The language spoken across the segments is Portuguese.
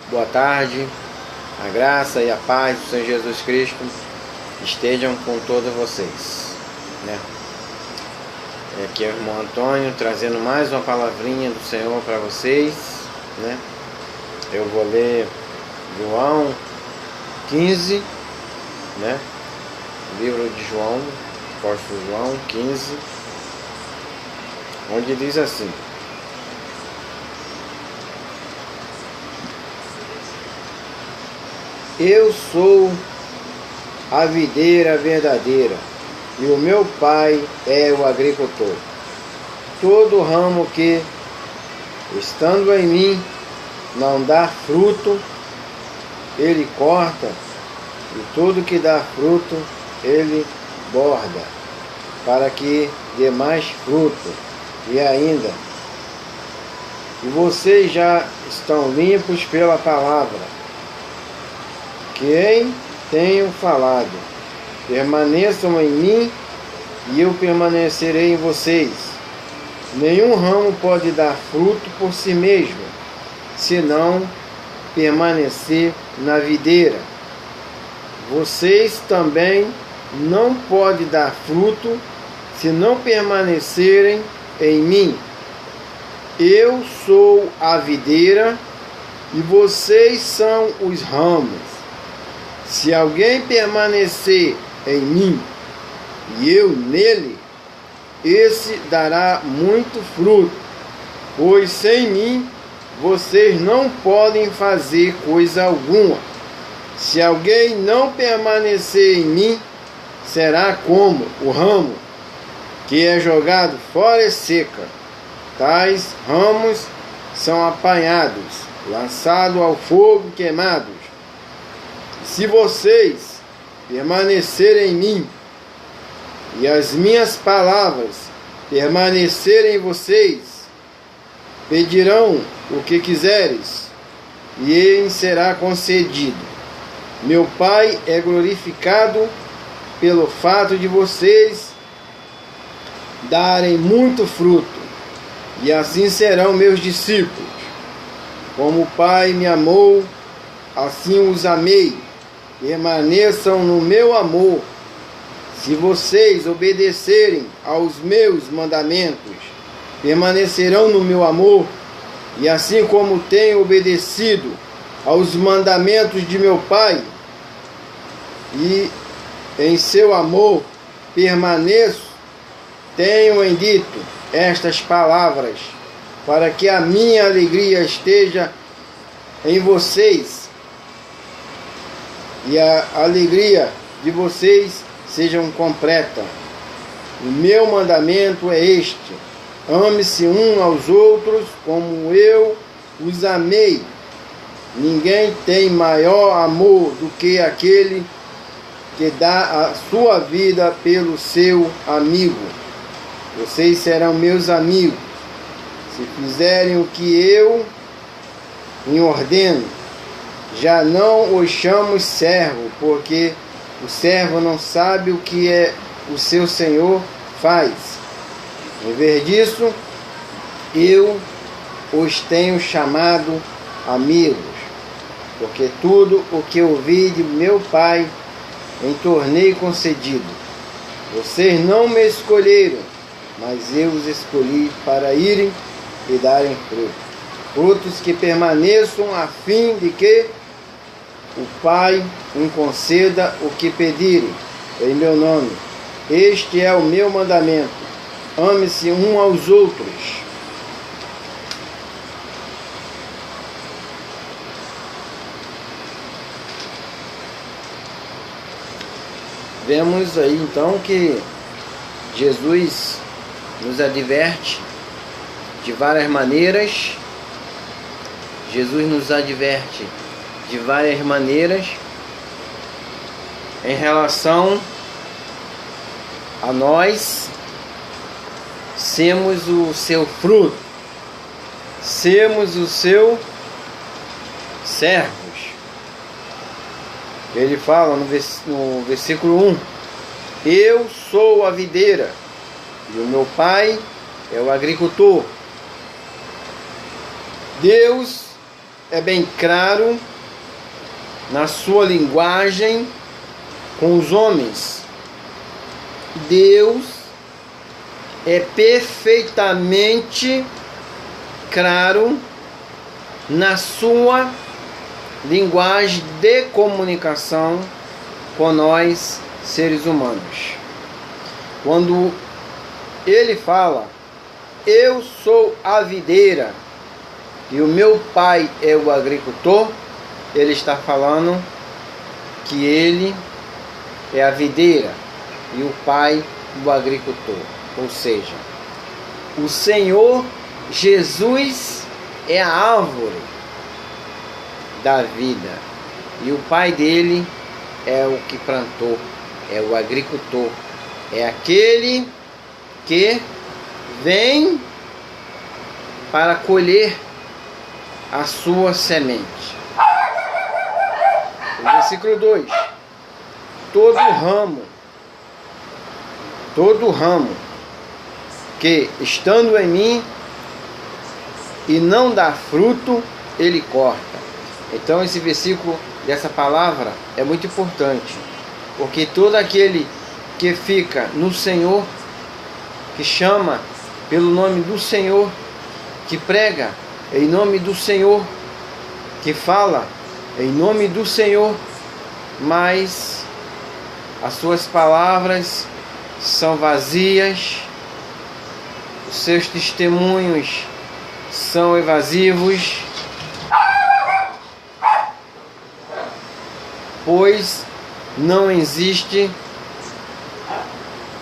Boa tarde, a graça e a paz do Senhor Jesus Cristo estejam com todos vocês, né? Aqui é o irmão Antônio trazendo mais uma palavrinha do Senhor para vocês, né? Eu vou ler João 15, né? Livro de João, apóstolo João 15, onde diz assim: eu sou a videira verdadeira e o meu pai é o agricultor. Todo ramo que, estando em mim, não dá fruto, ele corta, e tudo que dá fruto, ele borda, para que dê mais fruto. E ainda, e vocês já estão limpos pela palavra que tenho falado. Permaneçam em mim e eu permanecerei em vocês. Nenhum ramo pode dar fruto por si mesmo, se não permanecer na videira. Vocês também não podem dar fruto se não permanecerem em mim. Eu sou a videira e vocês são os ramos. Se alguém permanecer em mim e eu nele, esse dará muito fruto, pois sem mim vocês não podem fazer coisa alguma. Se alguém não permanecer em mim, será como o ramo que é jogado fora e seca. Tais ramos são apanhados, lançados ao fogo, queimados. Se vocês permanecerem em mim e as minhas palavras permanecerem em vocês, pedirão o que quiseres e ele será concedido. Meu Pai é glorificado pelo fato de vocês darem muito fruto, e assim serão meus discípulos. Como o Pai me amou, assim os amei. Permaneçam no meu amor. Se vocês obedecerem aos meus mandamentos, permanecerão no meu amor, e assim como tenho obedecido aos mandamentos de meu Pai, e em seu amor permaneço, tenho dito estas palavras, para que a minha alegria esteja em vocês, e a alegria de vocês sejam completa. O meu mandamento é este: ame-se uns aos outros como eu os amei. Ninguém tem maior amor do que aquele que dá a sua vida pelo seu amigo. Vocês serão meus amigos se fizerem o que eu lhes ordeno. Já não os chamo servo, porque o servo não sabe o que o seu senhor faz. Em vez disso, eu os tenho chamado amigos, porque tudo o que ouvi de meu Pai em tornei concedido. Vocês não me escolheram, mas eu os escolhi para irem e darem fruto. Frutos que permaneçam, a fim de que o Pai me conceda o que pedirem em meu nome. Este é o meu mandamento: ame-se uns aos outros. Vemos aí então que Jesus nos adverte de várias maneiras. Jesus nos adverte de várias maneiras em relação a nós sermos o seu fruto, sermos o seu servos. Ele fala no versículo 1: eu sou a videira e o meu pai é o agricultor. Deus é bem claro na sua linguagem com os homens. Deus é perfeitamente claro na sua linguagem de comunicação com nós, seres humanos. Quando ele fala, eu sou a videira e o meu pai é o agricultor, ele está falando que ele é a videira e o pai o agricultor. Ou seja, o Senhor Jesus é a árvore da vida e o pai dele é o que plantou, é o agricultor, é aquele que vem para colher a sua semente. O versículo 2: todo ramo que estando em mim e não dá fruto, ele corta. Então esse versículo dessa palavra é muito importante, porque todo aquele que fica no Senhor, que chama pelo nome do Senhor, que prega em nome do Senhor, que fala em nome do Senhor, mas as suas palavras são vazias, os seus testemunhos são evasivos, pois não existe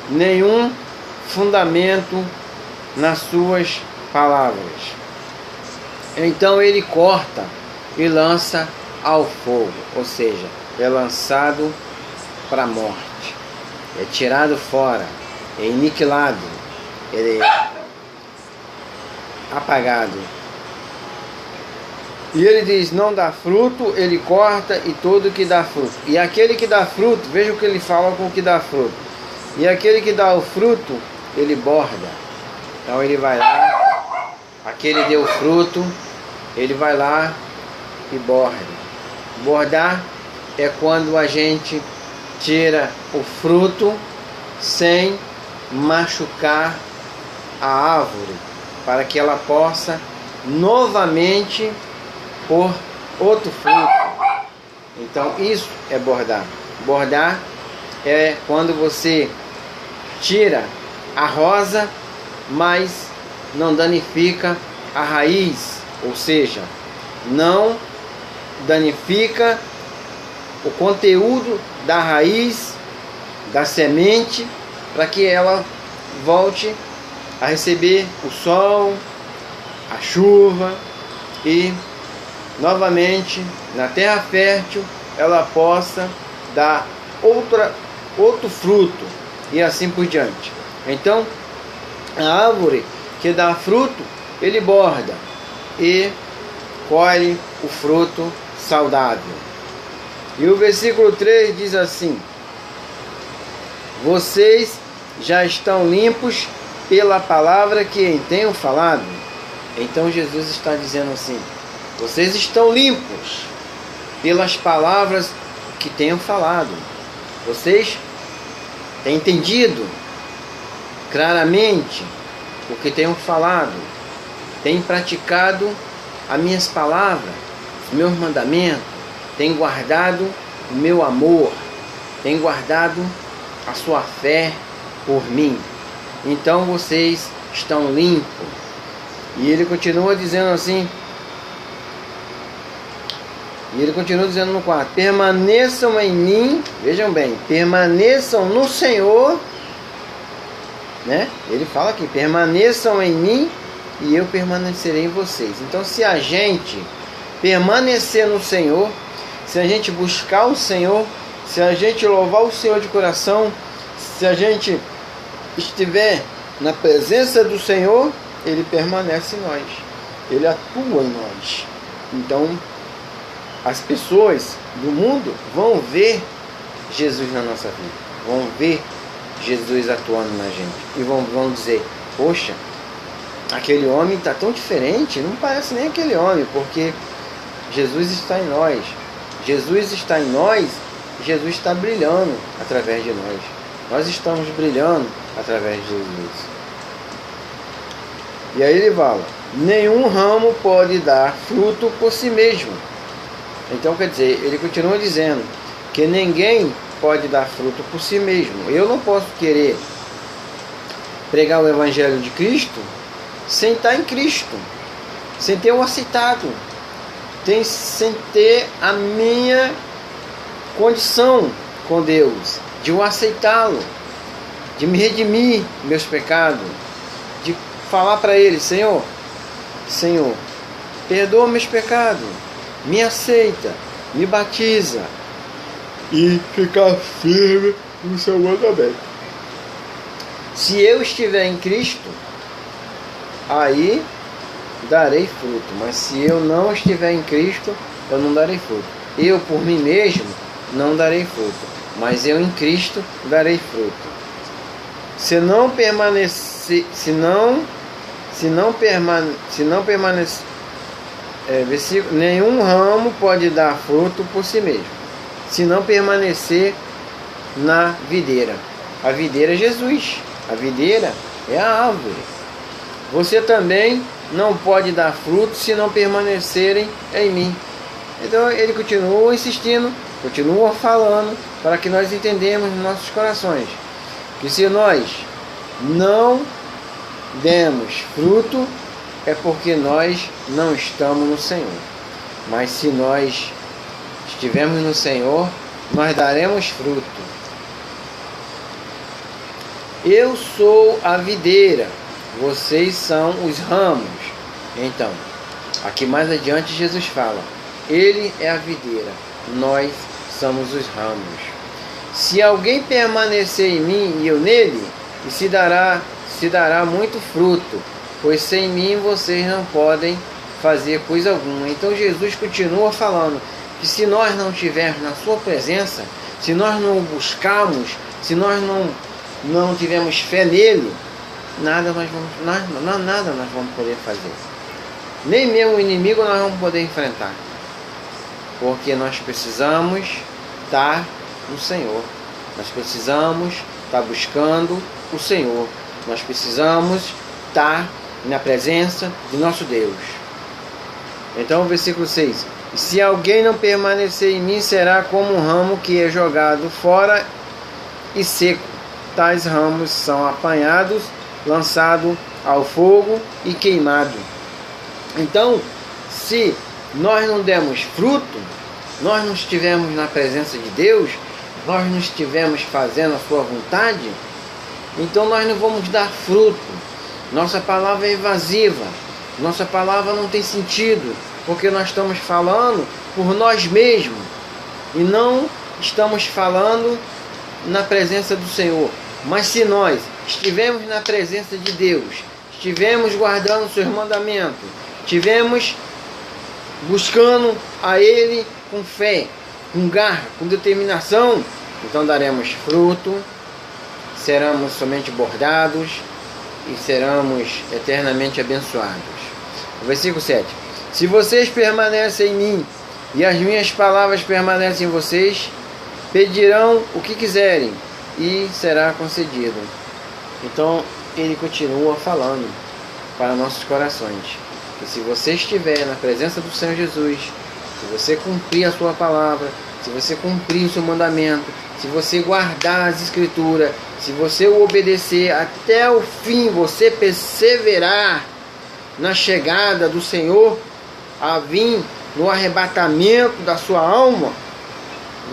nenhum fundamento nas suas palavras. Então ele corta e lança ao fogo, ou seja, é lançado para a morte, é tirado fora, é aniquilado, ele é apagado. E ele diz, não dá fruto, ele corta, e todo que dá fruto. E aquele que dá fruto, veja o que ele fala com o que dá fruto. E aquele que dá o fruto, ele borda. Então ele vai lá, aquele deu fruto, ele vai lá e borda. Bordar é quando a gente tira o fruto sem machucar a árvore, para que ela possa novamente pôr outro fruto. Então isso é bordar. Bordar é quando você tira a rosa, mas não danifica a raiz, ou seja, não danifica o conteúdo da raiz, da semente, para que ela volte a receber o sol, a chuva e novamente na terra fértil ela possa dar outro fruto e assim por diante. Então a árvore que dá fruto, ele borda e colhe o fruto saudável. E o versículo 3 diz assim: vocês já estão limpos pela palavra que tenho falado. Então Jesus está dizendo assim: vocês estão limpos pelas palavras que tenho falado. Vocês têm entendido claramente o que tenho falado, têm praticado as minhas palavras, os meus mandamentos, têm guardado o meu amor, têm guardado a sua fé por mim. Então vocês estão limpos. E ele continua dizendo assim, e ele continua dizendo no 4: permaneçam em mim, vejam bem, permaneçam no Senhor, né? Ele fala aqui, permaneçam em mim e eu permanecerei em vocês. Então se a gente permanecer no Senhor, se a gente buscar o Senhor, se a gente louvar o Senhor de coração, se a gente estiver na presença do Senhor, ele permanece em nós, ele atua em nós. Então as pessoas do mundo vão ver Jesus na nossa vida, vão ver Jesus atuando na gente e vão dizer: poxa, aquele homem está tão diferente, não parece nem aquele homem, porque Jesus está em nós. Jesus está em nós, Jesus está brilhando através de nós. Nós estamos brilhando através de Jesus. E aí ele fala, nenhum ramo pode dar fruto por si mesmo. Então quer dizer, ele continua dizendo que ninguém pode dar fruto por si mesmo. Eu não posso querer pregar o Evangelho de Cristo sem estar em Cristo, sem ter o aceitado, sem ter a minha condição com Deus, de o aceitá-lo, de me redimir meus pecados, de falar para Ele, Senhor, perdoa meus pecados, me aceita, me batiza e ficar firme no seu mandamento. Se eu estiver em Cristo, aí darei fruto, mas se eu não estiver em Cristo, eu não darei fruto. Eu por mim mesmo não darei fruto, mas eu em Cristo darei fruto. Se não permanecer, nenhum ramo pode dar fruto por si mesmo, se não permanecer na videira. A videira é Jesus, a videira é a árvore. Você também não pode dar fruto se não permanecerem em mim. Então ele continua insistindo, continua falando, para que nós entendamos nos nossos corações que se nós não demos fruto, é porque nós não estamos no Senhor. Mas se nós estivermos no Senhor, nós daremos fruto. Eu sou a videira, vocês são os ramos. Então, aqui mais adiante Jesus fala, Ele é a videira, nós somos os ramos. Se alguém permanecer em mim e eu nele, se dará muito fruto, pois sem mim vocês não podem fazer coisa alguma. Então Jesus continua falando que se nós não estivermos na sua presença, se nós não o buscarmos, se nós não tivermos fé nele, nada nós vamos poder fazer. Nem mesmo o inimigo nós vamos poder enfrentar. Porque nós precisamos estar no Senhor. Nós precisamos estar buscando o Senhor. Nós precisamos estar na presença de nosso Deus. Então o versículo 6. Se alguém não permanecer em mim, será como um ramo que é jogado fora e seco. Tais ramos são apanhados, lançados ao fogo e queimados. Então, se nós não demos fruto, nós não estivermos na presença de Deus, nós não estivermos fazendo a sua vontade, então nós não vamos dar fruto. Nossa palavra é evasiva, nossa palavra não tem sentido, porque nós estamos falando por nós mesmos e não estamos falando na presença do Senhor. Mas se nós estivermos na presença de Deus, estivermos guardando os seus mandamentos, estivermos buscando a Ele com fé, com garra, com determinação, então daremos fruto, seremos somente bordados e seremos eternamente abençoados. O versículo 7. Se vocês permanecem em mim e as minhas palavras permanecem em vocês, pedirão o que quiserem e será concedido. Então ele continua falando para nossos corações que se você estiver na presença do Senhor Jesus, se você cumprir a sua palavra, se você cumprir o seu mandamento, se você guardar as escrituras, se você o obedecer até o fim, você perseverar na chegada do Senhor, a vir no arrebatamento da sua alma,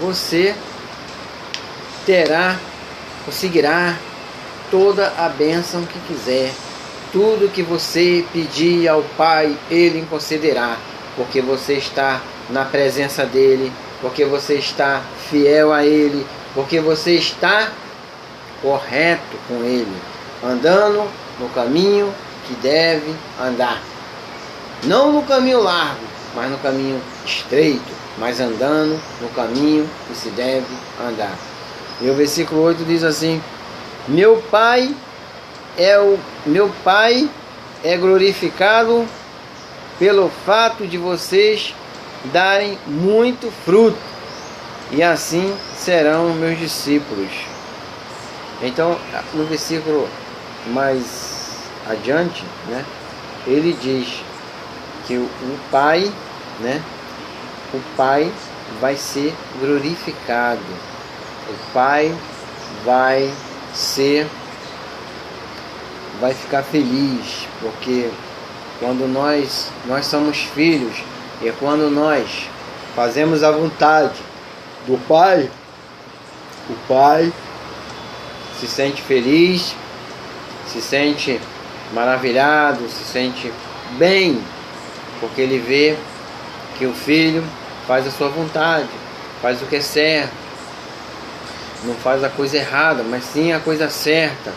você conseguirá toda a bênção que quiser. Tudo que você pedir ao Pai, Ele concederá, porque você está na presença dEle, porque você está fiel a Ele, porque você está correto com Ele, andando no caminho que deve andar. Não no caminho largo, mas no caminho estreito, mas andando no caminho que se deve andar. E o versículo 8 diz assim: Meu Pai é glorificado pelo fato de vocês darem muito fruto, e assim serão meus discípulos. Então, no versículo mais adiante, né, ele diz que o Pai, né, o Pai vai ser glorificado. O Pai vai ficar feliz, porque quando nós somos filhos, e quando nós fazemos a vontade do Pai, o Pai se sente feliz, se sente maravilhado, se sente bem, porque ele vê que o filho faz a sua vontade, faz o que é certo, não faz a coisa errada, mas sim a coisa certa.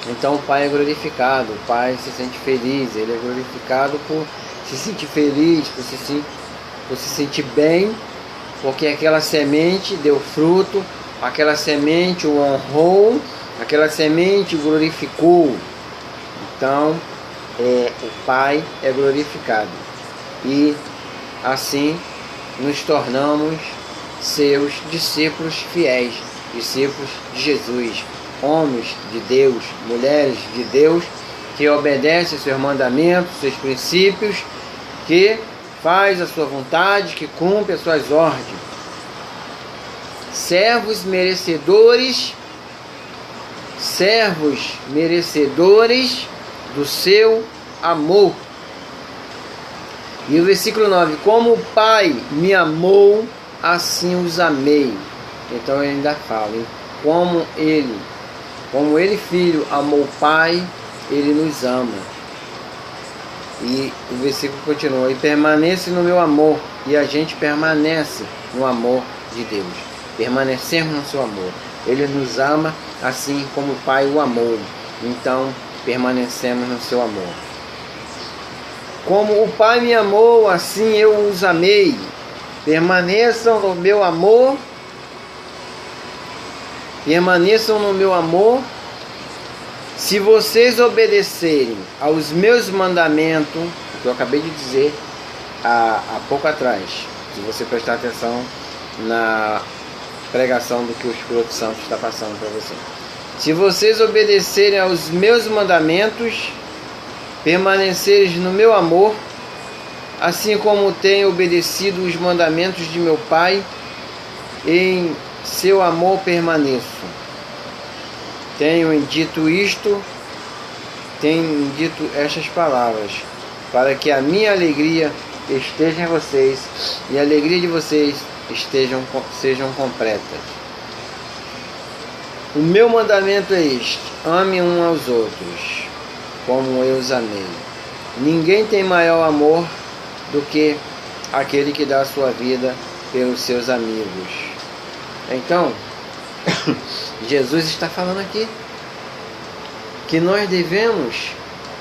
Então o Pai é glorificado, o Pai se sente feliz, ele é glorificado por se sentir feliz, por se sentir bem, porque aquela semente deu fruto, aquela semente o honrou, aquela semente o glorificou. Então o Pai é glorificado, e assim nos tornamos seus discípulos fiéis, discípulos de Jesus, homens de Deus, mulheres de Deus, que obedecem aos seus mandamentos, seus princípios, que faz a sua vontade, que cumpre as suas ordens. Servos merecedores do seu amor. E o versículo 9: como o Pai me amou, assim os amei. Então ele ainda fala, hein? Como ele filho amou o Pai, ele nos ama. E o versículo continua: e permanece no meu amor. E a gente permanece no amor de Deus, permanecemos no seu amor. Ele nos ama assim como o Pai o amou, então permanecemos no seu amor. Como o Pai me amou, assim eu os amei. Permaneçam no meu amor. Permaneçam no meu amor. Se vocês obedecerem aos meus mandamentos, o que eu acabei de dizer há pouco atrás, se você prestar atenção na pregação do que o Espírito Santo está passando para você. Se vocês obedecerem aos meus mandamentos, permaneceres no meu amor, assim como tenho obedecido os mandamentos de meu Pai, em seu amor permaneço. Tenho dito estas palavras, para que a minha alegria esteja em vocês e a alegria de vocês sejam completas. O meu mandamento é este: ame uns aos outros, como eu os amei. Ninguém tem maior amor do que aquele que dá a sua vida pelos seus amigos. Então, Jesus está falando aqui que nós devemos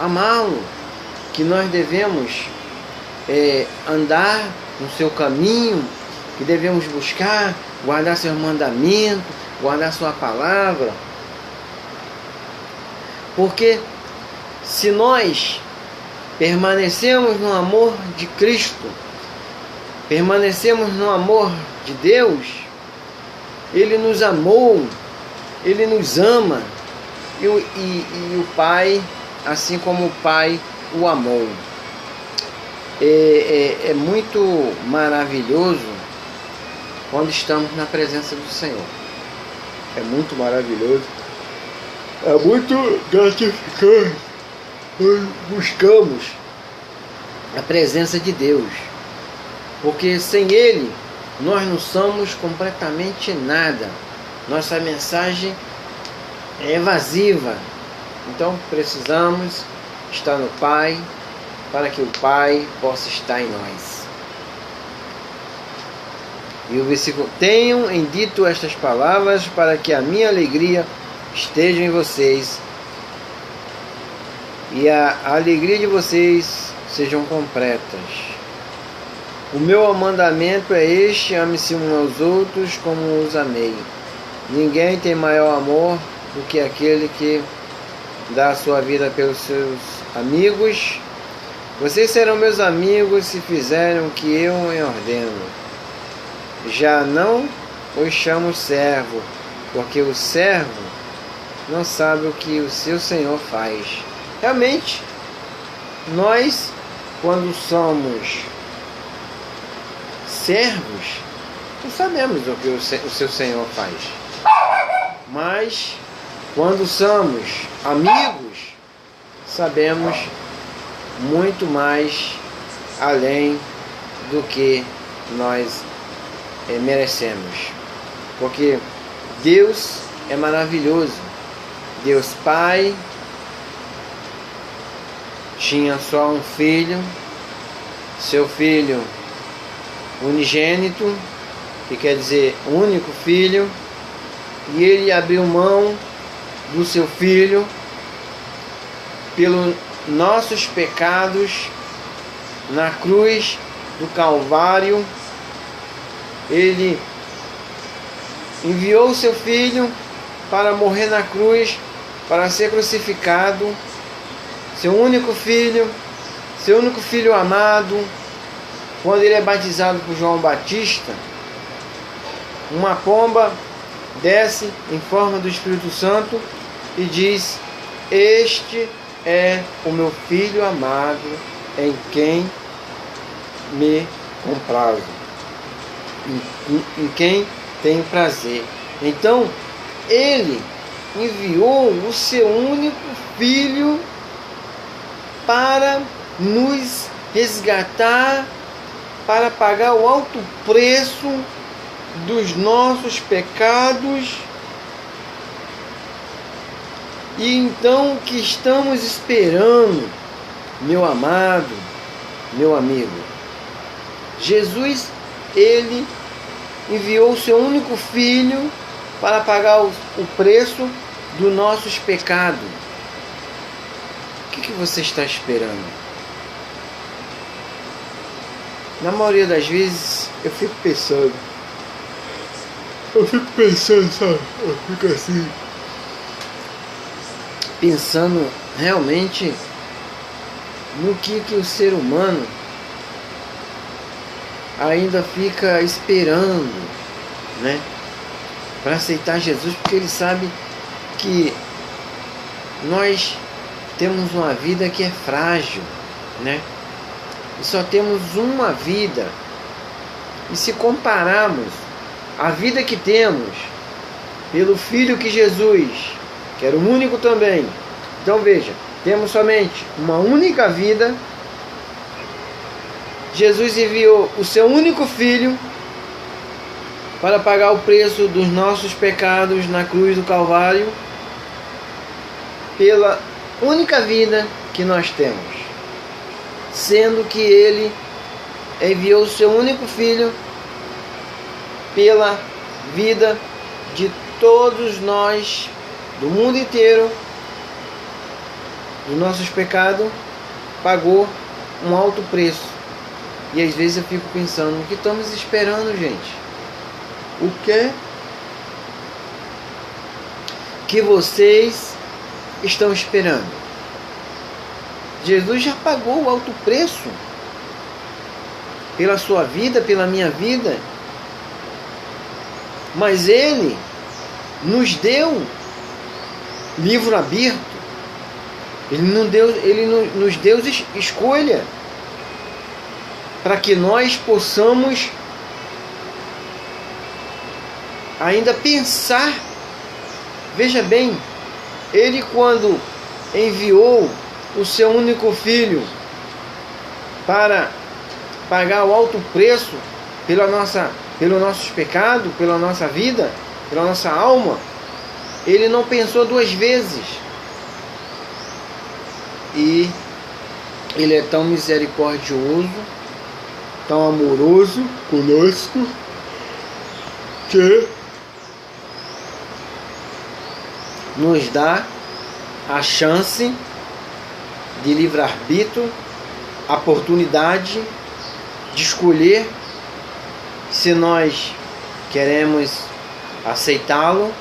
amá-lo, que nós devemos andar no seu caminho, que devemos buscar, guardar seus mandamentos, guardar sua palavra. Porque se nós permanecemos no amor de Cristo, permanecemos no amor de Deus, Ele nos amou, Ele nos ama, e o Pai, assim como o Pai o amou. É muito maravilhoso quando estamos na presença do Senhor. É muito maravilhoso, é muito gratificante. Buscamos a presença de Deus, porque sem Ele nós não somos completamente nada. Nossa mensagem é evasiva. Então precisamos estar no Pai, para que o Pai possa estar em nós. E o versículo: tenham dito estas palavras, para que a minha alegria esteja em vocês e a alegria de vocês sejam completas. O meu mandamento é este: ame-se uns aos outros como os amei. Ninguém tem maior amor do que aquele que dá a sua vida pelos seus amigos. Vocês serão meus amigos se fizerem o que eu ordeno. Já não os chamo servo, porque o servo não sabe o que o seu senhor faz. Realmente, nós, quando somos servos, não sabemos o que o seu senhor faz. Mas, quando somos amigos, sabemos muito mais além do que nós merecemos. Porque Deus é maravilhoso. Deus Pai tinha só um filho, seu filho unigênito, que quer dizer único filho, e ele abriu mão do seu filho pelos nossos pecados na cruz do Calvário. Ele enviou o seu filho para morrer na cruz, para ser crucificado, seu único filho amado. Quando ele é batizado por João Batista, uma pomba desce em forma do Espírito Santo e diz: este é o meu filho amado, em quem me comprazo, em quem tenho prazer. Então, ele enviou o seu único filho para nos resgatar, para pagar o alto preço dos nossos pecados. E então, o que estamos esperando, meu amado, meu amigo? Jesus, ele enviou o seu único filho para pagar o preço dos nossos pecados. O que você está esperando? Na maioria das vezes eu fico pensando, sabe? Eu fico assim, pensando realmente no que o ser humano ainda fica esperando, né, para aceitar Jesus, porque ele sabe que nós temos uma vida que é frágil, né? E só temos uma vida. E se compararmos a vida que temos pelo Filho que Jesus, que era o único também. Então veja, temos somente uma única vida. Jesus enviou o seu único Filho para pagar o preço dos nossos pecados na cruz do Calvário, pela única vida que nós temos, sendo que ele enviou o seu único Filho pela vida de todos nós, do mundo inteiro, dos nossos pecados, pagou um alto preço. E às vezes eu fico pensando, o que estamos esperando, gente? O que vocês estão esperando? Jesus já pagou o alto preço pela sua vida, pela minha vida, mas ele nos deu livre-arbítrio, ele nos deu escolha, para que nós possamos ainda pensar. Veja bem, ele, quando enviou o seu único Filho para pagar o alto preço pelo nossos pecados, pela nossa vida, pela nossa alma, ele não pensou duas vezes. E ele é tão misericordioso, tão amoroso conosco, que nos dá a chance de livre-arbítrio, a oportunidade de escolher se nós queremos aceitá-lo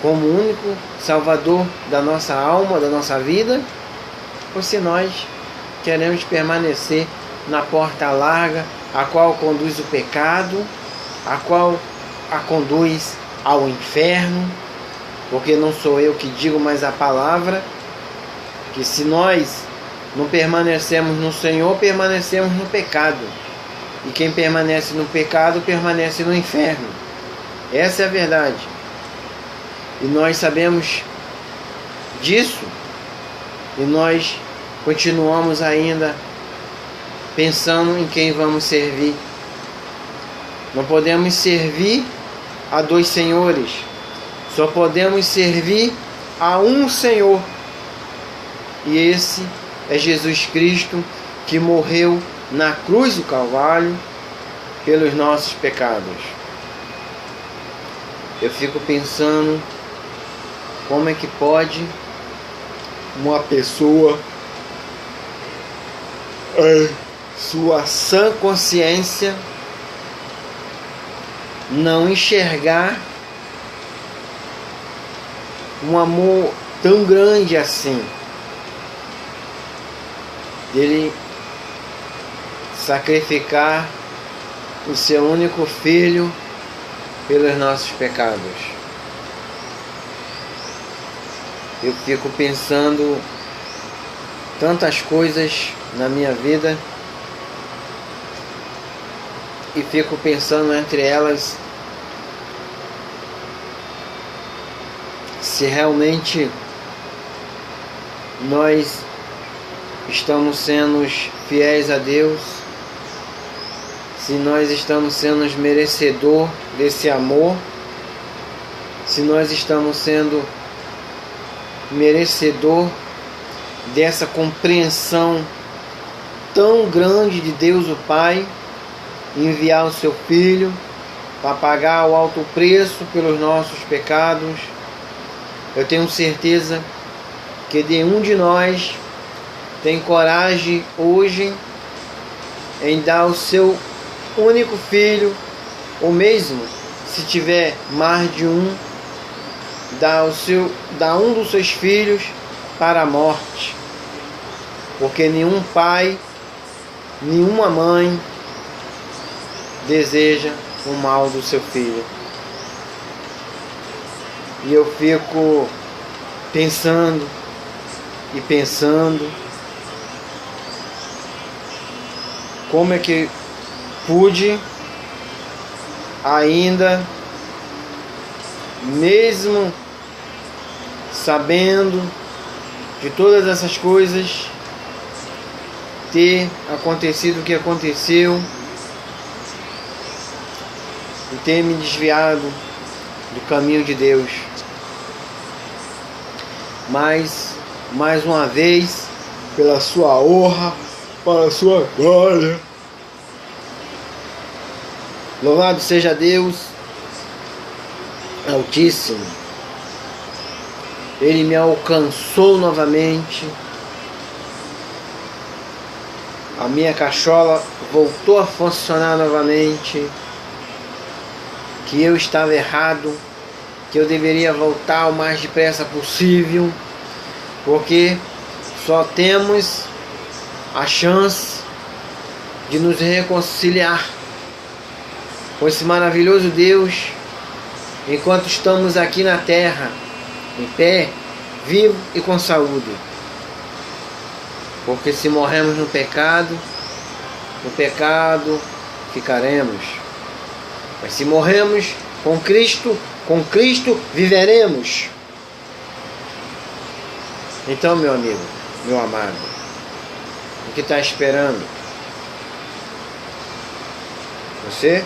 como único Salvador da nossa alma, da nossa vida, ou se nós queremos permanecer na porta larga, a qual conduz o pecado, a qual a conduz ao inferno, porque não sou eu que digo, mas a palavra, que se nós não permanecemos no Senhor, permanecemos no pecado. E quem permanece no pecado, permanece no inferno. Essa é a verdade. E nós sabemos disso. E nós continuamos ainda pensando em quem vamos servir. Não podemos servir a dois senhores. Só podemos servir a um Senhor. E esse é Jesus Cristo, que morreu na cruz do Calvário pelos nossos pecados. Eu fico pensando como é que pode uma pessoa, sua sã consciência, não enxergar um amor tão grande assim, dele sacrificar o seu único filho pelos nossos pecados. Eu fico pensando tantas coisas na minha vida e fico pensando entre elas se realmente nós estamos sendo fiéis a Deus, se nós estamos sendo merecedor desse amor, se nós estamos sendo merecedor dessa compreensão tão grande de Deus o Pai, enviar o seu Filho para pagar o alto preço pelos nossos pecados. Eu tenho certeza que nenhum de nós tem coragem hoje em dar o seu único filho, ou mesmo se tiver mais de um, dar um dos seus filhos para a morte, porque nenhum pai, nenhuma mãe deseja o mal do seu filho. E eu fico pensando e pensando como é que pude ainda, mesmo sabendo de todas essas coisas, ter acontecido o que aconteceu e ter me desviado do caminho de Deus. Mas, mais uma vez, pela sua honra, para a sua glória, louvado seja Deus Altíssimo. Ele me alcançou novamente. A minha cachola voltou a funcionar novamente. Que eu estava errado, que eu deveria voltar o mais depressa possível, porque só temos a chance de nos reconciliar com esse maravilhoso Deus enquanto estamos aqui na terra, em pé, vivo e com saúde. Porque se morremos no pecado ficaremos. Mas se morremos com Cristo viveremos. Então, meu amigo, meu amado, o que está esperando? Você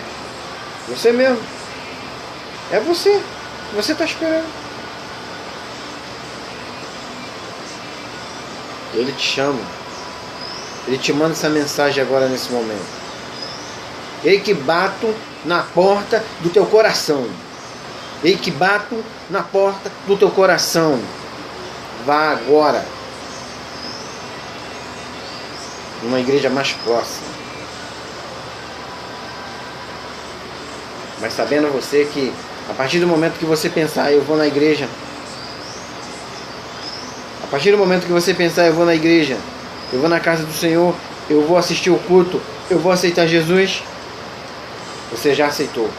mesmo. É você. Você está esperando. Ele te chama. Ele te manda essa mensagem agora nesse momento. Ei que bato na porta do teu coração. Ei que bato na porta do teu coração. Vá agora. Numa igreja mais próxima. Mas sabendo você que a partir do momento que você pensar, eu vou na igreja. A partir do momento que você pensar, eu vou na igreja, eu vou na casa do Senhor, eu vou assistir o culto, eu vou aceitar Jesus. Você já aceitou.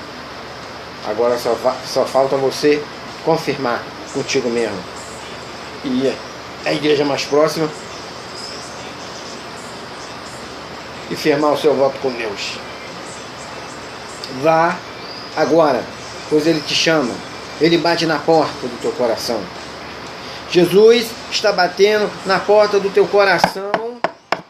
Agora só falta você confirmar contigo mesmo. E a igreja mais próxima e firmar o seu voto com Deus. Vá agora, pois Ele te chama. Ele bate na porta do teu coração. Jesus está batendo na porta do teu coração